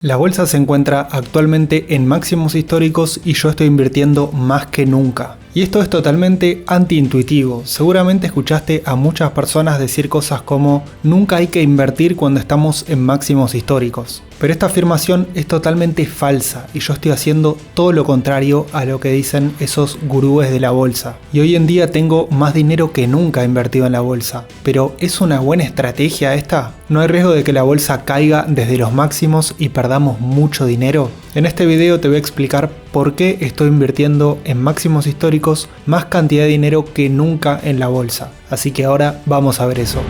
La bolsa se encuentra actualmente en máximos históricos y yo estoy invirtiendo más que nunca. Y esto es totalmente antiintuitivo. Seguramente escuchaste a muchas personas decir cosas como nunca hay que invertir cuando estamos en máximos históricos. Pero esta afirmación es totalmente falsa y yo estoy haciendo todo lo contrario a lo que dicen esos gurúes de la bolsa. Y hoy en día tengo más dinero que nunca invertido en la bolsa. Pero ¿es una buena estrategia esta? ¿No hay riesgo de que la bolsa caiga desde los máximos y perdamos mucho dinero? En este video te voy a explicar por qué estoy invirtiendo en máximos históricos más cantidad de dinero que nunca en la bolsa. Así que ahora vamos a ver eso.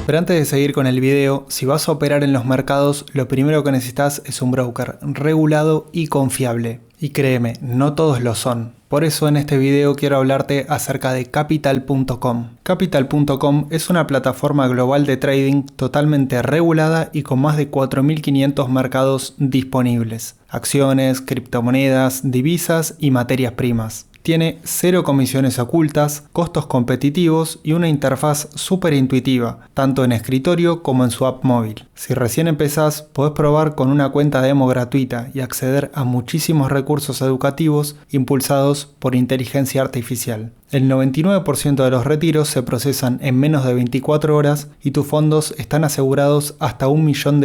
Pero antes de seguir con el video, si vas a operar en los mercados, lo primero que necesitas es un broker regulado y confiable. Y créeme, no todos lo son. Por eso en este video quiero hablarte acerca de Capital.com. Capital.com es una plataforma global de trading totalmente regulada y con más de 4.500 mercados disponibles. Acciones, criptomonedas, divisas y materias primas. Tiene 0 comisiones ocultas, costos competitivos y una interfaz súper intuitiva, tanto en escritorio como en su app móvil. Si recién empezás, podés probar con una cuenta demo gratuita y acceder a muchísimos recursos educativos impulsados por inteligencia artificial. El 99% de los retiros se procesan en menos de 24 horas y tus fondos están asegurados hasta $1 millón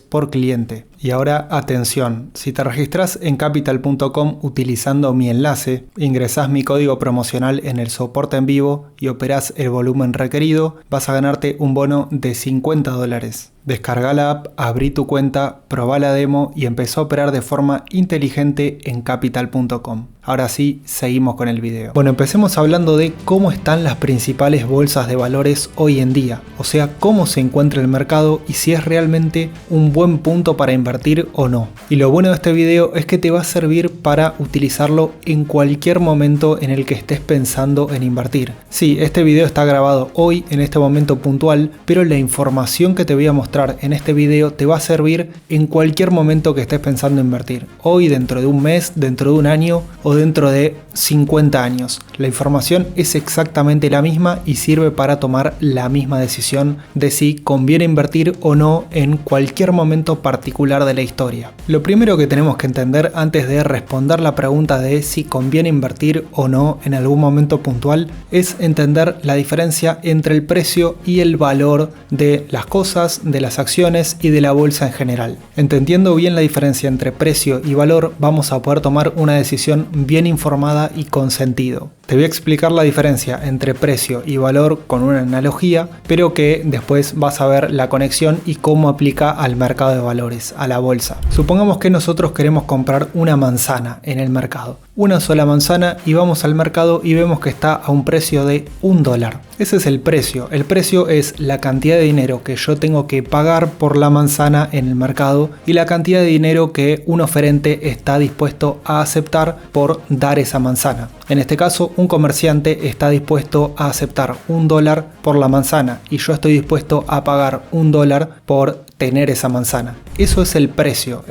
por cliente. Y ahora atención, si te registras en Capital.com utilizando mi enlace, ingresás mi código promocional en el soporte en vivo y operás el volumen requerido, vas a ganarte un bono de $50. Descarga la app, abrí tu cuenta, probá la demo y empezó a operar de forma inteligente en Capital.com. Ahora sí, seguimos con el video. Bueno, empecemos hablando de cómo están las principales bolsas de valores hoy en día. O sea, cómo se encuentra el mercado y si es realmente un buen punto para invertir o no. Y lo bueno de este video es que te va a servir para utilizarlo en cualquier momento en el que estés pensando en invertir. Sí, este video está grabado hoy, en este momento puntual, pero la información que te voy a mostrar en este video te va a servir en cualquier momento que estés pensando en invertir. Hoy, dentro de un mes, dentro de un año o dentro de 50 años. La información es exactamente la misma y sirve para tomar la misma decisión de si conviene invertir o no en cualquier momento particular de la historia. Lo primero que tenemos que entender antes de responder la pregunta de si conviene invertir o no en algún momento puntual es entender la diferencia entre el precio y el valor de las cosas, de las acciones y de la bolsa en general. Entendiendo bien la diferencia entre precio y valor, vamos a poder tomar una decisión bien informada y con sentido. Te voy a explicar la diferencia entre precio y valor con una analogía, pero que después vas a ver la conexión y cómo aplica al mercado de valores, a la bolsa. Supongamos que nosotros queremos comprar una manzana en el mercado. Una sola manzana y vamos al mercado y vemos que está a un precio de $1. Ese es el precio. El precio es la cantidad de dinero que yo tengo que pagar por la manzana en el mercado y la cantidad de dinero que un oferente está dispuesto a aceptar por dar esa manzana. En este caso, un comerciante está dispuesto a aceptar $1 por la manzana y yo estoy dispuesto a pagar $1 por tener esa manzana. Eso es el precio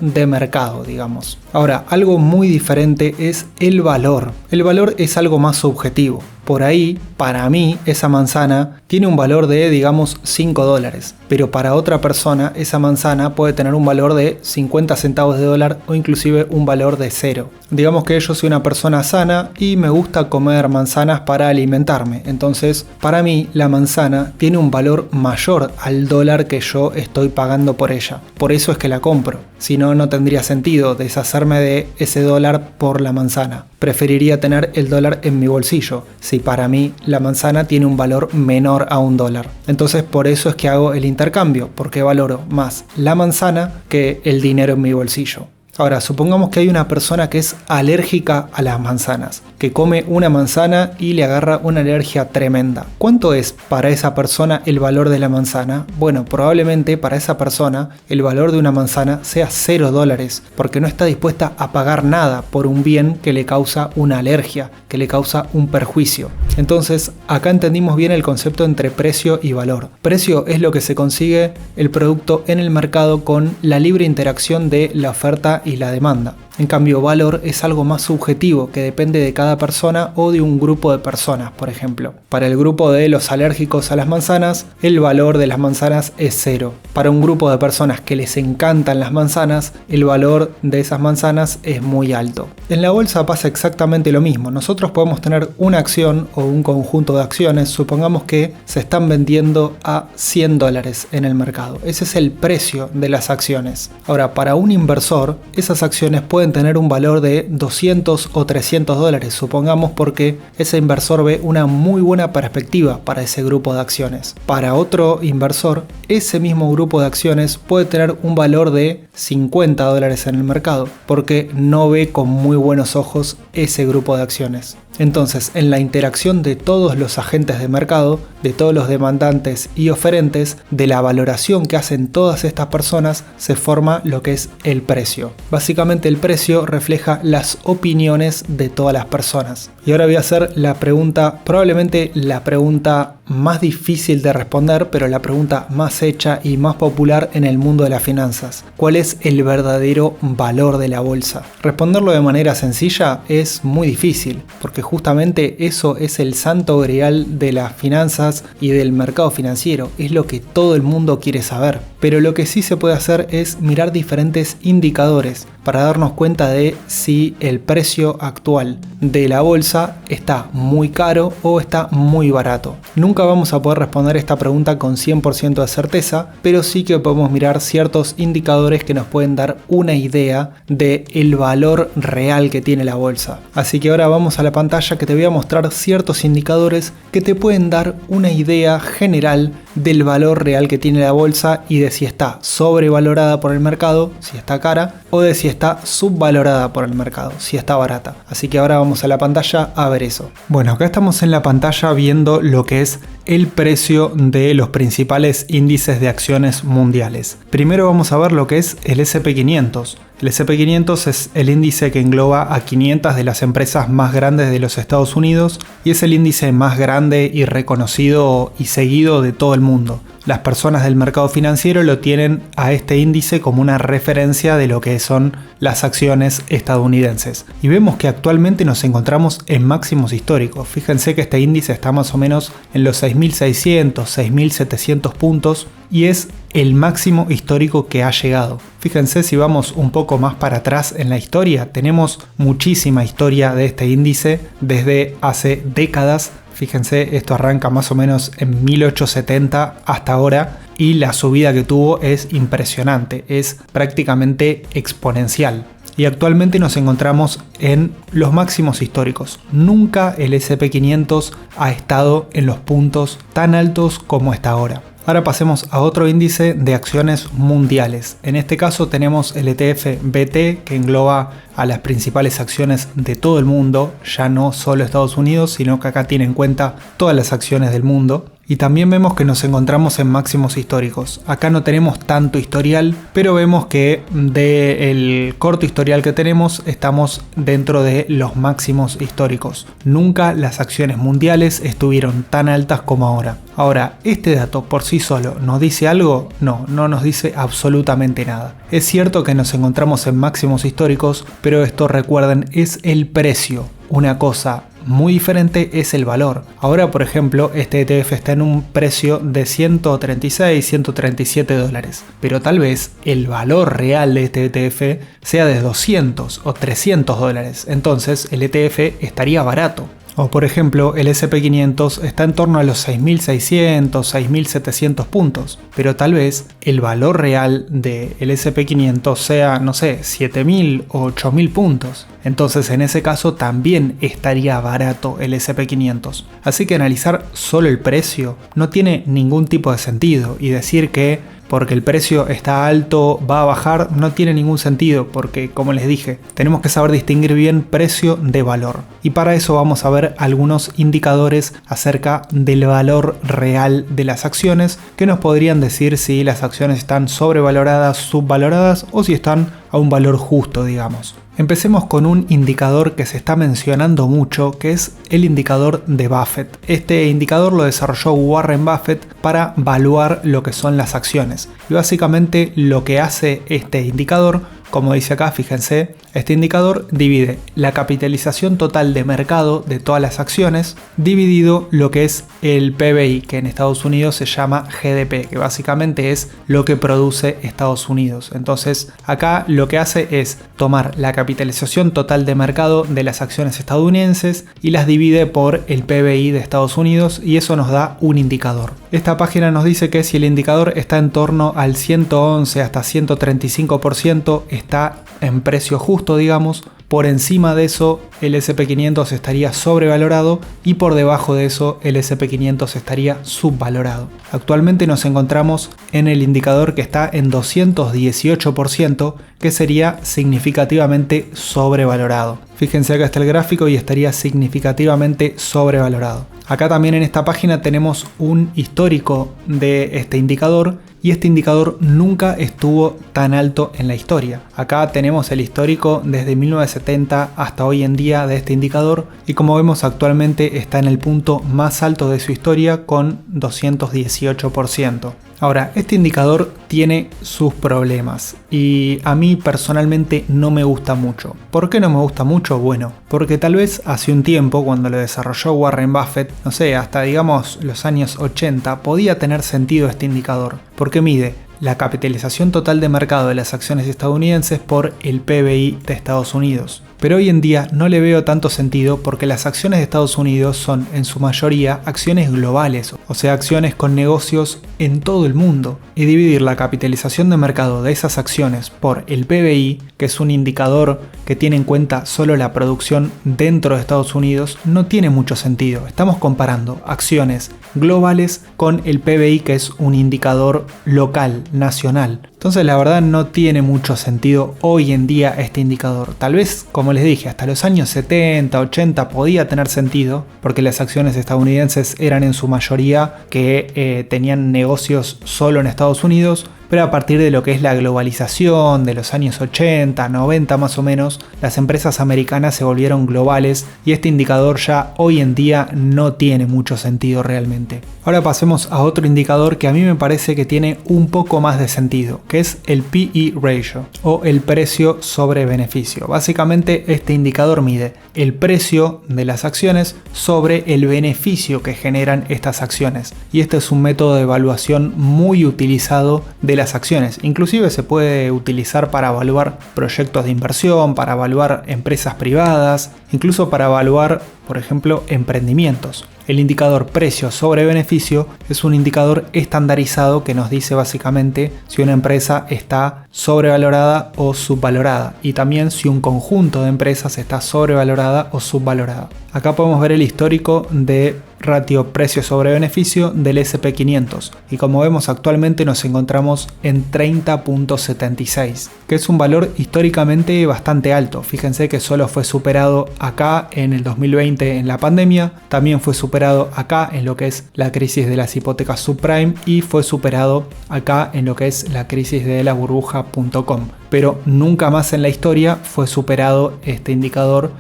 de mercado, digamos. Ahora, algo muy diferente es el valor. El valor es algo más subjetivo. Por ahí, para mí, esa manzana tiene un valor de, digamos, $5. Pero para otra persona, esa manzana puede tener un valor de 50 centavos de dólar o inclusive un valor de 0. Digamos que yo soy una persona sana y me gusta comer manzanas para alimentarme. Entonces, para mí, la manzana tiene un valor mayor al dólar que yo estoy pagando por ella. Por eso es que la compro. Si no, no tendría sentido deshacerme de ese dólar por la manzana. Preferiría tener el dólar en mi bolsillo, si para mí la manzana tiene un valor menor a $1. Entonces por eso es que hago el intercambio, porque valoro más la manzana que el dinero en mi bolsillo. Ahora, supongamos que hay una persona que es alérgica a las manzanas, que come una manzana y le agarra una alergia tremenda. ¿Cuánto es para esa persona el valor de la manzana? Bueno, probablemente para esa persona el valor de una manzana sea $0, porque no está dispuesta a pagar nada por un bien que le causa una alergia, que le causa un perjuicio. Entonces, acá entendimos bien el concepto entre precio y valor. Precio es lo que se consigue el producto en el mercado con la libre interacción de la oferta y la demanda. En cambio, valor es algo más subjetivo que depende de cada persona o de un grupo de personas, por ejemplo. Para el grupo de los alérgicos a las manzanas, el valor de las manzanas es 0. Para un grupo de personas que les encantan las manzanas, el valor de esas manzanas es muy alto. En la bolsa pasa exactamente lo mismo. Nosotros podemos tener una acción o un conjunto de acciones, supongamos que se están vendiendo a $100 en el mercado. Ese es el precio de las acciones. Ahora, para un inversor, esas acciones pueden tener un valor de 200 o $300, supongamos, porque ese inversor ve una muy buena perspectiva para ese grupo de acciones. Para otro inversor, ese mismo grupo de acciones puede tener un valor de $50 en el mercado, porque no ve con muy buenos ojos ese grupo de acciones. Entonces, en la interacción de todos los agentes de mercado, de todos los demandantes y oferentes, de la valoración que hacen todas estas personas, se forma lo que es el precio. Básicamente el precio refleja las opiniones de todas las personas. Y ahora voy a hacer la pregunta, probablemente la pregunta más difícil de responder, pero la pregunta más hecha y más popular en el mundo de las finanzas. ¿Cuál es el verdadero valor de la bolsa? Responderlo de manera sencilla es muy difícil, porque justamente eso es el santo grial de las finanzas y del mercado financiero. Es lo que todo el mundo quiere saber. Pero lo que sí se puede hacer es mirar diferentes indicadores para darnos cuenta de si el precio actual de la bolsa está muy caro o está muy barato. Nunca vamos a poder responder esta pregunta con 100% de certeza, pero sí que podemos mirar ciertos indicadores que nos pueden dar una idea del valor real que tiene la bolsa. Así que ahora vamos a la pantalla que te voy a mostrar ciertos indicadores que te pueden dar una idea general del valor real que tiene la bolsa y de si está sobrevalorada por el mercado, si está cara, o de si está subvalorada por el mercado, si está barata. Así que ahora vamos a la pantalla a ver eso. Bueno, acá estamos en la pantalla viendo lo que es el precio de los principales índices de acciones mundiales. Primero vamos a ver lo que es el S&P 500. El S&P 500 es el índice que engloba a 500 de las empresas más grandes de los Estados Unidos y es el índice más grande y reconocido y seguido de todo el mundo. Las personas del mercado financiero lo tienen a este índice como una referencia de lo que son las acciones estadounidenses. Y vemos que actualmente nos encontramos en máximos históricos. Fíjense que este índice está más o menos en los 6.600, 6.700 puntos y es el máximo histórico que ha llegado. Fíjense, si vamos un poco más para atrás en la historia, tenemos muchísima historia de este índice desde hace décadas. Fíjense, esto arranca más o menos en 1870 hasta ahora y la subida que tuvo es impresionante, es prácticamente exponencial. Y actualmente nos encontramos en los máximos históricos. Nunca el S&P 500 ha estado en los puntos tan altos como está ahora. Ahora pasemos a otro índice de acciones mundiales. En este caso tenemos el ETF BT, que engloba a las principales acciones de todo el mundo, ya no solo Estados Unidos, sino que acá tiene en cuenta todas las acciones del mundo. Y también vemos que nos encontramos en máximos históricos. Acá no tenemos tanto historial, pero vemos que del corto historial que tenemos estamos dentro de los máximos históricos. Nunca las acciones mundiales estuvieron tan altas como ahora. Ahora, ¿este dato por sí solo nos dice algo? No, no nos dice absolutamente nada. Es cierto que nos encontramos en máximos históricos, pero esto, recuerden, es el precio. Una cosa muy diferente es el valor. Ahora, por ejemplo, este ETF está en un precio de 136, 137 dólares, pero tal vez el valor real de este ETF sea de 200 o 300 dólares, entonces el ETF estaría barato. O por ejemplo, el S&P 500 está en torno a los 6.600, 6.700 puntos, pero tal vez el valor real del S&P 500 sea, no sé, 7.000 o 8.000 puntos. Entonces en ese caso también estaría barato el S&P 500. Así que analizar solo el precio no tiene ningún tipo de sentido y decir que porque el precio está alto va a bajar no tiene ningún sentido, porque como les dije, tenemos que saber distinguir bien precio de valor. Y para eso vamos a ver algunos indicadores acerca del valor real de las acciones que nos podrían decir si las acciones están sobrevaloradas, subvaloradas o si están a un valor justo, digamos. Empecemos con un indicador que se está mencionando mucho, que es el indicador de Buffett. Este indicador lo desarrolló Warren Buffett para evaluar lo que son las acciones. Y básicamente lo que hace este indicador como dice acá, fíjense, este indicador divide la capitalización total de mercado de todas las acciones dividido lo que es el PBI, que en Estados Unidos se llama GDP, que básicamente es lo que produce Estados Unidos. Entonces acá lo que hace es tomar la capitalización total de mercado de las acciones estadounidenses y las divide por el PBI de Estados Unidos, y eso nos da un indicador. Esta página nos dice que si el indicador está en torno al 111 hasta 135%, está en precio justo, digamos. Por encima de eso el S&P 500 estaría sobrevalorado y por debajo de eso el S&P 500 estaría subvalorado. Actualmente nos encontramos en el indicador que está en 218%, que sería significativamente sobrevalorado. Fíjense, acá está el gráfico y estaría significativamente sobrevalorado. Acá también en esta página tenemos un histórico de este indicador, y este indicador nunca estuvo tan alto en la historia. Acá tenemos el histórico desde 1970 hasta hoy en día de este indicador, y como vemos actualmente está en el punto más alto de su historia con 218%. Ahora, este indicador tiene sus problemas y a mí personalmente no me gusta mucho. ¿Por qué no me gusta mucho? Bueno, porque tal vez hace un tiempo, cuando lo desarrolló Warren Buffett, no sé, hasta digamos los años 80, podía tener sentido este indicador, porque mide la capitalización total de mercado de las acciones estadounidenses por el PBI de Estados Unidos. Pero hoy en día no le veo tanto sentido porque las acciones de Estados Unidos son en su mayoría acciones globales, o sea, acciones con negocios en todo el mundo. Y dividir la capitalización de mercado de esas acciones por el PBI, que es un indicador que tiene en cuenta solo la producción dentro de Estados Unidos, no tiene mucho sentido. Estamos comparando acciones globales con el PBI, que es un indicador local, nacional. Entonces la verdad no tiene mucho sentido hoy en día este indicador. Tal vez, como les dije, hasta los años 70, 80 podía tener sentido, porque las acciones estadounidenses eran en su mayoría que tenían negocios solo en Estados Unidos. Pero a partir de lo que es la globalización de los años 80, 90 más o menos, las empresas americanas se volvieron globales y este indicador ya hoy en día no tiene mucho sentido realmente. Ahora pasemos a otro indicador que a mí me parece que tiene un poco más de sentido, que es el PE ratio o el precio sobre beneficio. Básicamente este indicador mide el precio de las acciones sobre el beneficio que generan estas acciones, y este es un método de evaluación muy utilizado de las acciones. Inclusive se puede utilizar para evaluar proyectos de inversión, para evaluar empresas privadas, incluso para evaluar, por ejemplo, emprendimientos. El indicador precio sobre beneficio es un indicador estandarizado que nos dice básicamente si una empresa está sobrevalorada o subvalorada, y también si un conjunto de empresas está sobrevalorada o subvalorada. Acá podemos ver el histórico de ratio precio sobre beneficio del S&P 500, y como vemos actualmente nos encontramos en 30.76, que es un valor históricamente bastante alto. Fíjense que solo fue superado acá en el 2020 en la pandemia, también fue superado acá en lo que es la crisis de las hipotecas subprime y fue superado acá en lo que es la crisis de la burbuja.com, pero nunca más en la historia fue superado este indicador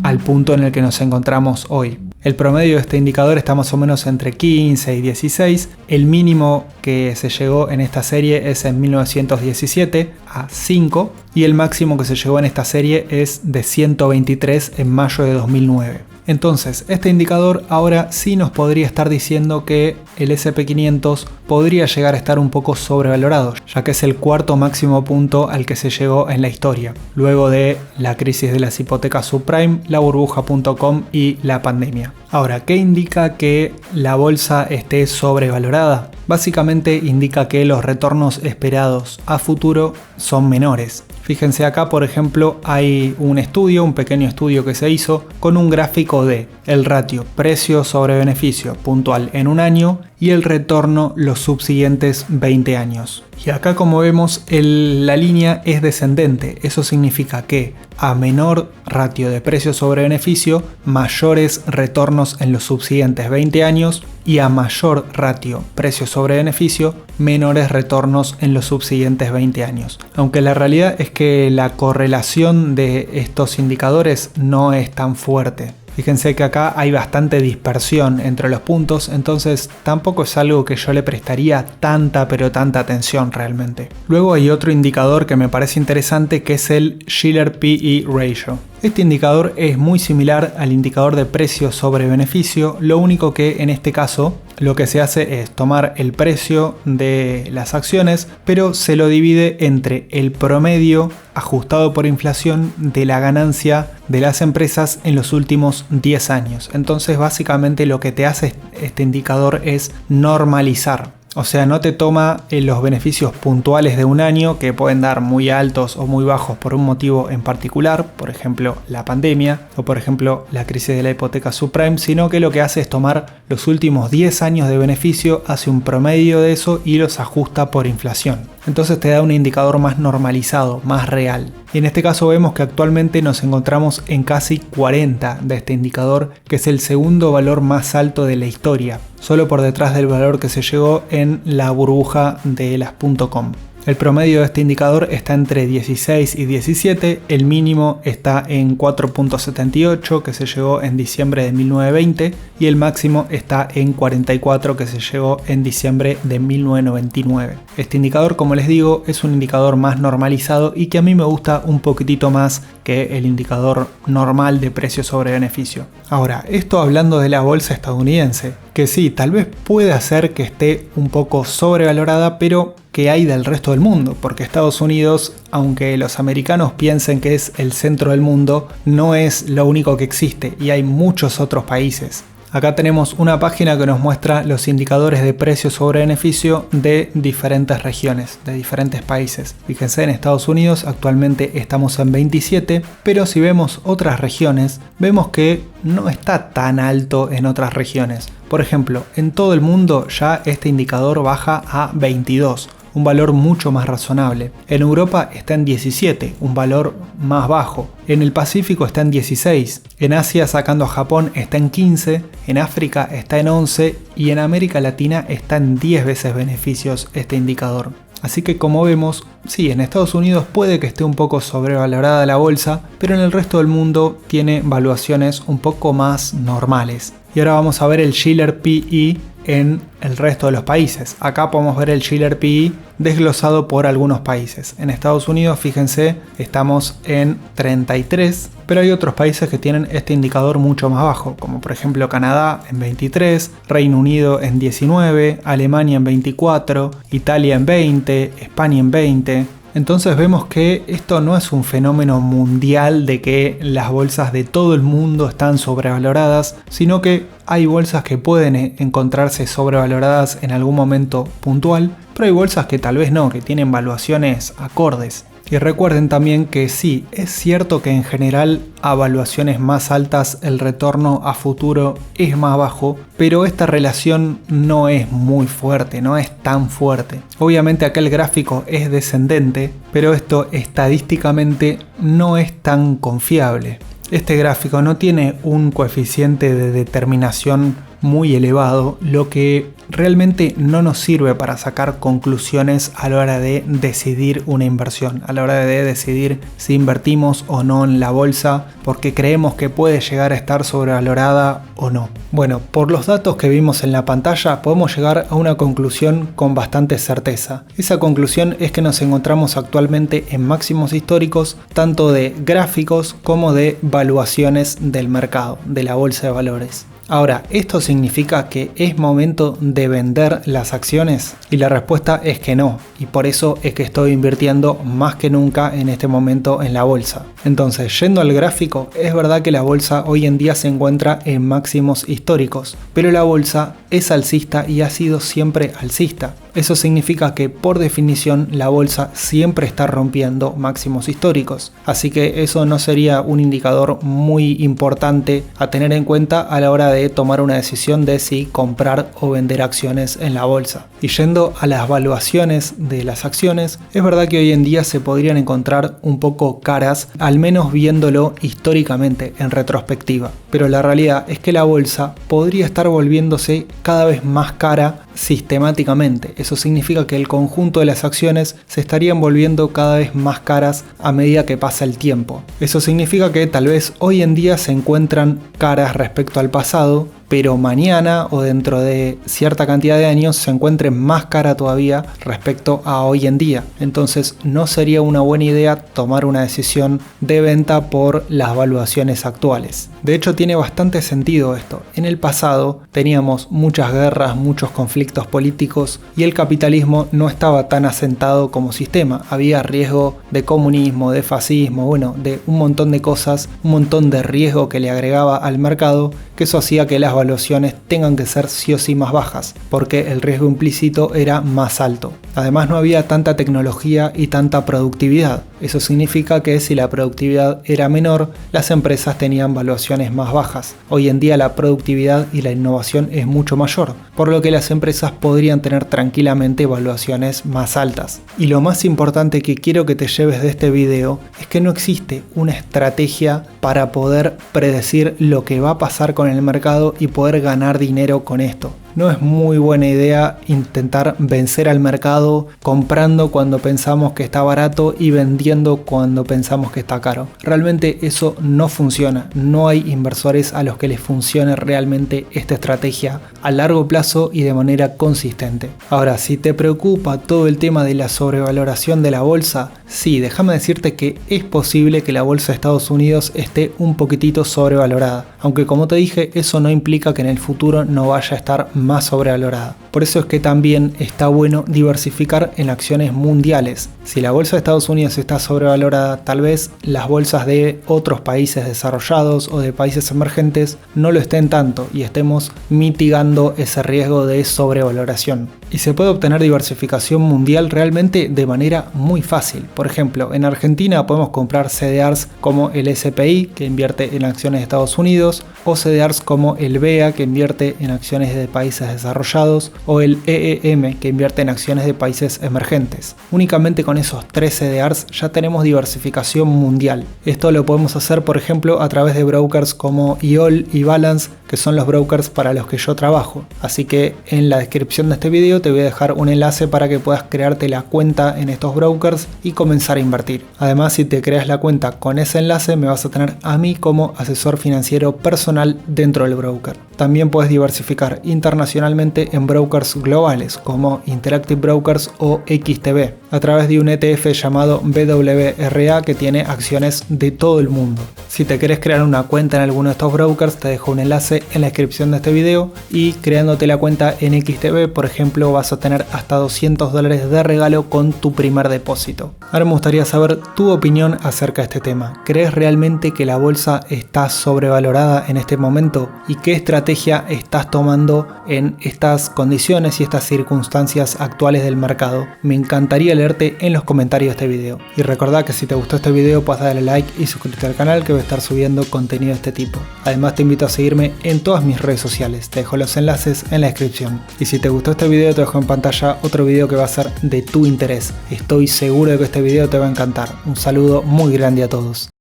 al punto en el que nos encontramos hoy. El promedio de este indicador está más o menos entre 15 y 16. El mínimo que se llegó en esta serie es en 1917 a 5 y el máximo que se llegó en esta serie es de 123 en mayo de 2009. Entonces, este indicador ahora sí nos podría estar diciendo que el S&P 500 podría llegar a estar un poco sobrevalorado, ya que es el cuarto máximo punto al que se llegó en la historia, luego de la crisis de las hipotecas subprime, la burbuja.com y la pandemia. Ahora, ¿qué indica que la bolsa esté sobrevalorada? Básicamente indica que los retornos esperados a futuro son menores. Fíjense acá, por ejemplo, hay un pequeño estudio que se hizo con un gráfico de el ratio precio sobre beneficio puntual en un año y el retorno los subsiguientes 20 años. Y acá, como vemos, la línea es descendente. Eso significa que a menor ratio de precio sobre beneficio, mayores retornos en los subsiguientes 20 años, y a mayor ratio precio sobre beneficio, menores retornos en los subsiguientes 20 años. Aunque la realidad es que la correlación de estos indicadores no es tan fuerte. Fíjense que acá hay bastante dispersión entre los puntos, entonces tampoco es algo que yo le prestaría tanta atención realmente. Luego hay otro indicador que me parece interesante, que es el Shiller P/E Ratio. Este indicador es muy similar al indicador de precio sobre beneficio, lo único que en este caso lo que se hace es tomar el precio de las acciones, pero se lo divide entre el promedio ajustado por inflación de la ganancia de las empresas en los últimos 10 años. Entonces básicamente lo que te hace este indicador es normalizar. O sea, no te toma los beneficios puntuales de un año, que pueden dar muy altos o muy bajos por un motivo en particular, por ejemplo la pandemia o por ejemplo la crisis de la hipoteca subprime, sino que lo que hace es tomar los últimos 10 años de beneficio, hace un promedio de eso y los ajusta por inflación. Entonces te da un indicador más normalizado, más real. Y en este caso vemos que actualmente nos encontramos en casi 40 de este indicador, que es el segundo valor más alto de la historia, solo por detrás del valor que se llegó en la burbuja de las .com. El promedio de este indicador está entre 16 y 17, el mínimo está en 4.78 que se llegó en diciembre de 1920 y el máximo está en 44 que se llegó en diciembre de 1999. Este indicador, como les digo, es un indicador más normalizado y que a mí me gusta un poquitito más que el indicador normal de precio sobre beneficio. Ahora, esto hablando de la bolsa estadounidense, que sí, tal vez puede hacer que esté un poco sobrevalorada, pero que hay del resto del mundo, porque Estados Unidos, aunque los americanos piensen que es el centro del mundo, no es lo único que existe y hay muchos otros países. Acá tenemos una página que nos muestra los indicadores de precio sobre beneficio de diferentes regiones, de diferentes países. Fíjense, en Estados Unidos actualmente estamos en 27, pero si vemos otras regiones, vemos que no está tan alto en otras regiones. Por ejemplo, en todo el mundo ya este indicador baja a 22. Un valor mucho más razonable. En Europa está en 17, un valor más bajo. En el Pacífico está en 16. En Asia, sacando a Japón, está en 15. En África está en 11. Y en América Latina está en 10 veces beneficios este indicador. Así que como vemos, sí, en Estados Unidos puede que esté un poco sobrevalorada la bolsa, pero en el resto del mundo tiene valuaciones un poco más normales. Y ahora vamos a ver el Shiller P/E en el resto de los países. Acá podemos ver el Shiller P/E desglosado por algunos países. En Estados Unidos, fíjense, estamos en 33, pero hay otros países que tienen este indicador mucho más bajo, como por ejemplo Canadá en 23, Reino Unido en 19, Alemania en 24, Italia en 20, España en 20. Entonces vemos que esto no es un fenómeno mundial de que las bolsas de todo el mundo están sobrevaloradas, sino que hay bolsas que pueden encontrarse sobrevaloradas en algún momento puntual, pero hay bolsas que tal vez no, que tienen valuaciones acordes. Y recuerden también que sí, es cierto que en general a valuaciones más altas el retorno a futuro es más bajo, pero esta relación no es muy fuerte, no es tan fuerte. Obviamente acá el gráfico es descendente, pero esto estadísticamente no es tan confiable. Este gráfico no tiene un coeficiente de determinación muy elevado, lo que realmente no nos sirve para sacar conclusiones a la hora de decidir una inversión, a la hora de decidir si invertimos o no en la bolsa, porque creemos que puede llegar a estar sobrevalorada o no. Bueno, por los datos que vimos en la pantalla podemos llegar a una conclusión con bastante certeza. Esa conclusión es que nos encontramos actualmente en máximos históricos, tanto de gráficos como de valuaciones del mercado, de la bolsa de valores. Ahora, ¿esto significa que es momento de vender las acciones? Y la respuesta es que no, y por eso es que estoy invirtiendo más que nunca en este momento en la bolsa. Entonces, yendo al gráfico, es verdad que la bolsa hoy en día se encuentra en máximos históricos, pero la bolsa es alcista y ha sido siempre alcista. Eso significa que por definición la bolsa siempre está rompiendo máximos históricos, así que eso no sería un indicador muy importante a tener en cuenta a la hora de tomar una decisión de si comprar o vender acciones en la bolsa. Y yendo a las valuaciones de las acciones, es verdad que hoy en día se podrían encontrar un poco caras, al menos viéndolo históricamente en retrospectiva, pero la realidad es que la bolsa podría estar volviéndose cada vez más cara sistemáticamente. Eso significa que el conjunto de las acciones se estarían volviendo cada vez más caras a medida que pasa el tiempo. Eso significa que tal vez hoy en día se encuentran caras respecto al pasado, pero mañana o dentro de cierta cantidad de años se encuentre más cara todavía respecto a hoy en día. Entonces no sería una buena idea tomar una decisión de venta por las valuaciones actuales. De hecho tiene bastante sentido esto. En el pasado teníamos muchas guerras, muchos conflictos políticos y el capitalismo no estaba tan asentado como sistema. Había riesgo de comunismo, de fascismo, bueno, de un montón de cosas, un montón de riesgo que le agregaba al mercado, que eso hacía que las valuaciones tengan que ser sí o sí más bajas, porque el riesgo implícito era más alto. Además no había tanta tecnología y tanta productividad. Eso significa que si la productividad era menor, las empresas tenían valuaciones más bajas. Hoy en día la productividad y la innovación es mucho mayor, por lo que las empresas podrían tener tranquilamente valuaciones más altas. Y lo más importante que quiero que te lleves de este video es que no existe una estrategia para poder predecir lo que va a pasar con el mercado y poder ganar dinero con esto. No es muy buena idea intentar vencer al mercado comprando cuando pensamos que está barato y vendiendo cuando pensamos que está caro. Realmente eso no funciona. No hay inversores a los que les funcione realmente esta estrategia a largo plazo y de manera consistente. Ahora, si te preocupa todo el tema de la sobrevaloración de la bolsa, sí, déjame decirte que es posible que la bolsa de Estados Unidos esté un poquitito sobrevalorada. Aunque como te dije, eso no implica que en el futuro no vaya a estar más sobrevalorada. Por eso es que también está bueno diversificar en acciones mundiales. Si la bolsa de Estados Unidos está sobrevalorada, tal vez las bolsas de otros países desarrollados o de países emergentes no lo estén tanto y estemos mitigando ese riesgo de sobrevaloración. Y se puede obtener diversificación mundial realmente de manera muy fácil. Por ejemplo, en Argentina podemos comprar CDRs como el SPI, que invierte en acciones de Estados Unidos, o CDRs como el BEA, que invierte en acciones de países desarrollados, o el EEM, que invierte en acciones de países emergentes. Únicamente con esos 3 CDRs ya tenemos diversificación mundial. Esto lo podemos hacer, por ejemplo, a través de brokers como IOL y Balance, que son los brokers para los que yo trabajo. Así que en la descripción de este video te voy a dejar un enlace para que puedas crearte la cuenta en estos brokers y comenzar a invertir. Además, si te creas la cuenta con ese enlace, me vas a tener a mí como asesor financiero personal dentro del broker. También puedes diversificar internacionalmente en brokers globales como Interactive Brokers o XTB a través de un ETF llamado BWRA que tiene acciones de todo el mundo. Si te querés crear una cuenta en alguno de estos brokers, te dejo un enlace en la descripción de este video y creándote la cuenta en XTB, por ejemplo, vas a tener hasta $200 de regalo con tu primer depósito. Ahora me gustaría saber tu opinión acerca de este tema. ¿Crees realmente que la bolsa está sobrevalorada en este momento? ¿Y qué estrategia estás tomando en estas condiciones y estas circunstancias actuales del mercado? Me encantaría leerte en los comentarios de este video. Y recordá que si te gustó este video puedes darle like y suscribirte al canal, que voy a estar subiendo contenido de este tipo. Además te invito a seguirme en todas mis redes sociales, te dejo los enlaces en la descripción. Y si te gustó este video te dejo en pantalla otro video que va a ser de tu interés. Estoy seguro de que este video te va a encantar. Un saludo muy grande a todos.